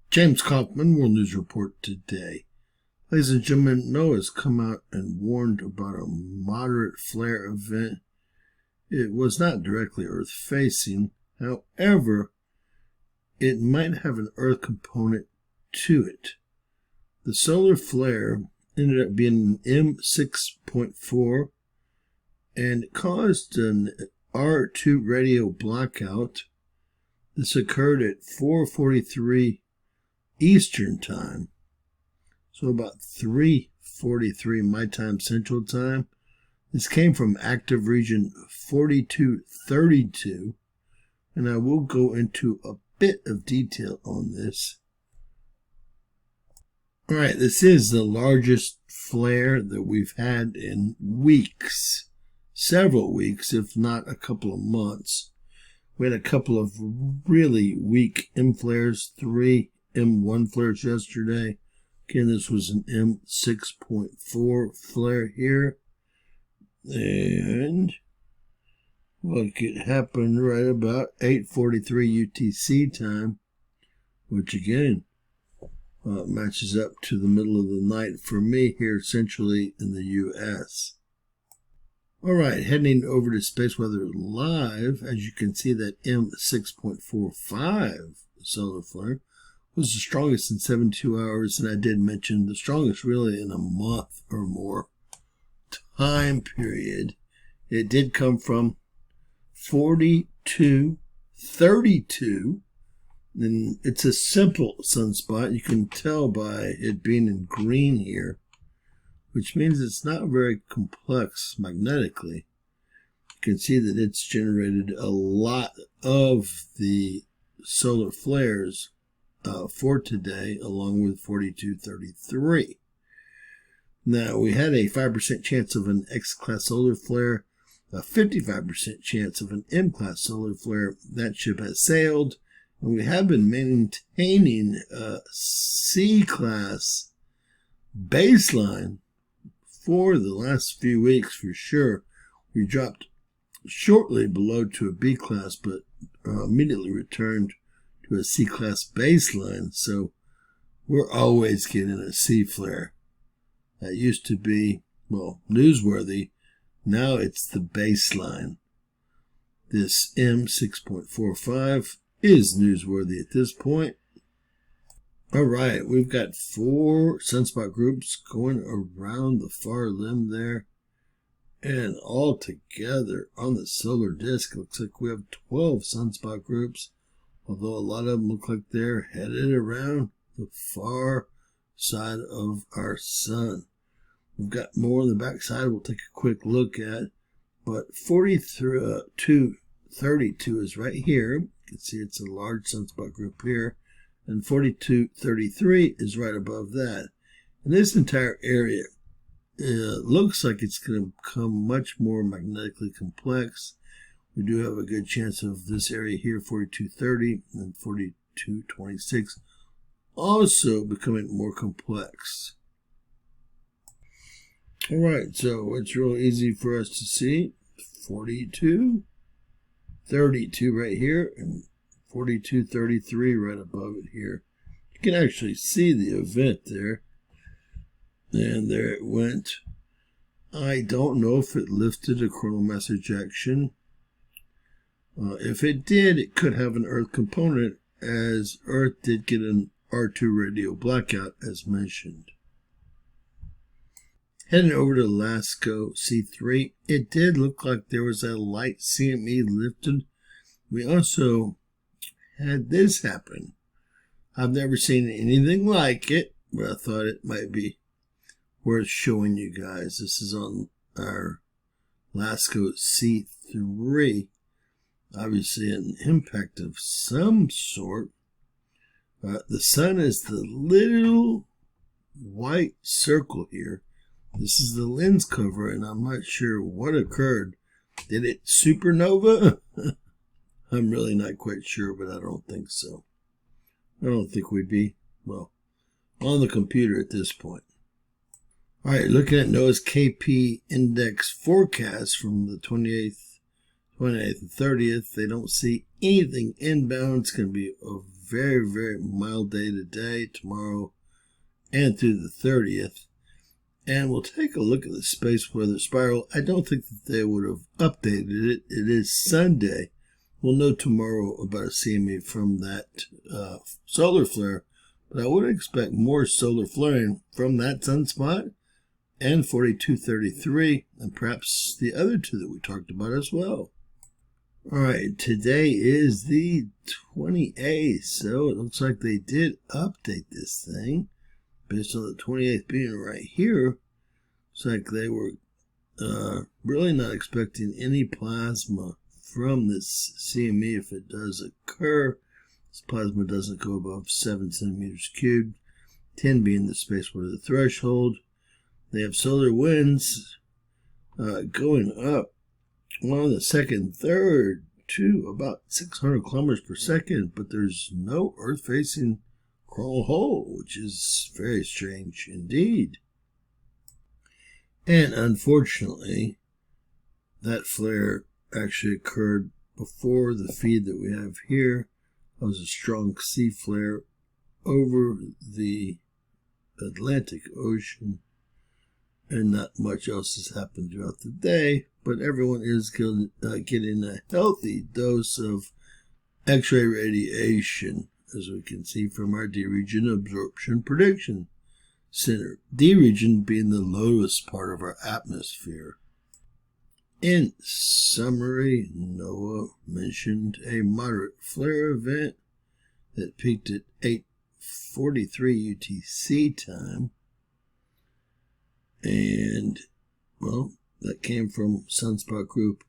James Kaufman, World News Report today. Ladies and gentlemen, NOAA has come out and warned about a moderate flare event. It was not directly Earth-facing. However, it might have an Earth component to it. The solar flare ended up being an M6.4 and it caused an R2 radio blackout. This occurred at 4:43 Eastern Time, so about 3:43 my time, Central Time. This came from active region 4232, and I will go into a bit of detail on this. All right, this is the largest flare that we've had in weeks, several weeks, if not a couple of months. We had a couple of really weak M flares, 3 M1 flares yesterday. Again, this was an M6.4 flare here. And look, it happened right about 8:43 UTC time, which again matches up to the middle of the night for me here centrally in the U.S. All right, heading over to Space Weather Live, as you can see that M6.45 solar flare was the strongest in 72 hours, and I did mention the strongest really in a month or more time period. It did come from 4232, and it's a simple sunspot. You can tell by it being in green here, which means it's not very complex magnetically. You can see that it's generated a lot of the solar flares for today, along with 4233. Now, we had a 5% chance of an X-class solar flare, a 55% chance of an M-class solar flare. That ship has sailed, and we have been maintaining a C-class baseline for the last few weeks for sure. We dropped shortly below to a B class, but immediately returned to a C class baseline. So we're always getting a C flare. That used to be, well, newsworthy. Now it's the baseline. This M6.45 is newsworthy at this point. All right, we've got 4 sunspot groups going around the far limb there. And all together on the solar disk, looks like we have 12 sunspot groups, although a lot of them look like they're headed around the far side of our sun. We've got more on the back side we'll take a quick look at, but 4232 is right here. You can see it's a large sunspot group here. And 4233 is right above that. And this entire area looks like it's going to become much more magnetically complex. We do have a good chance of this area here, 4230 and 4226, also becoming more complex. All right, so it's real easy for us to see 4232 right here, and 4233 right above it here. You can actually see the event there. And there it went. I don't know if it lifted a coronal mass ejection. If it did, it could have an Earth component, as Earth did get an R2 radio blackout as mentioned. Heading over to LASCO C3, it did look like there was a light CME lifted. We also had this happen. I've never seen anything like it, but I thought it might be worth showing you guys. This is on our LASCO C3. Obviously an impact of some sort. The sun is the little white circle here. This is the lens cover, and I'm not sure what occurred. Did it supernova? I'm really not quite sure, but I don't think so. I don't think we'd be, well, on the computer at this point. All right, looking at NOAA's KP index forecast from the 28th 28th and 30th. They don't see anything inbound. It's going to be a very, very mild day today, tomorrow, and through the 30th. And we'll take a look at the space weather spiral. I don't think that they would have updated it. It is Sunday. We'll know tomorrow about a CME from that solar flare, but I would expect more solar flaring from that sunspot and 4233, and perhaps the other two that we talked about as well. All right, today is the 28th, so it looks like they did update this thing based on the 28th being right here. Looks like they were really not expecting any plasma from this CME if it does occur. This plasma doesn't go above 7 centimeters cubed, 10 being the space weather threshold. They have solar winds going up on the second, third to about 600 kilometers per second, but there's no Earth-facing coronal hole, which is very strange indeed. And unfortunately, that flare actually occurred before the feed that we have here. It was a strong C flare over the Atlantic Ocean, and not much else has happened throughout the day, but everyone is getting a healthy dose of X-ray radiation, as we can see from our D region absorption prediction center. D region being the lowest part of our atmosphere. In summary, NOAA mentioned a moderate flare event that peaked at 8:43 UTC time. And, well, that came from Sunspot Group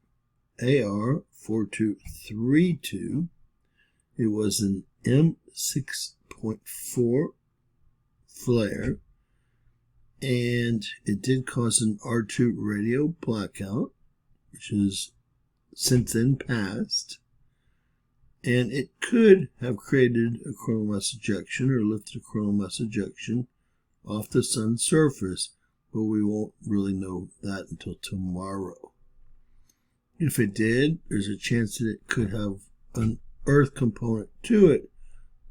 AR4232. It was an M6.4 flare, and it did cause an R2 radio blackout, which is since then passed, and it could have created a coronal mass ejection or lifted a coronal mass ejection off the sun's surface, but we won't really know that until tomorrow. If it did, there's a chance that it could have an Earth component to it.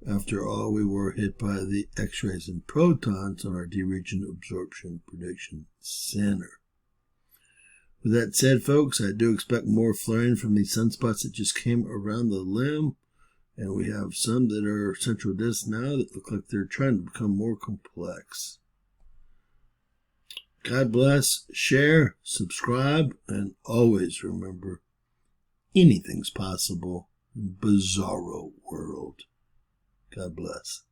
After all, we were hit by the X-rays and protons on our D region absorption prediction center. With that said, folks, I do expect more flaring from these sunspots that just came around the limb, and we have some that are central disk now that look like they're trying to become more complex. God bless, share, subscribe, and always remember, anything's possible in Bizarro World. God bless.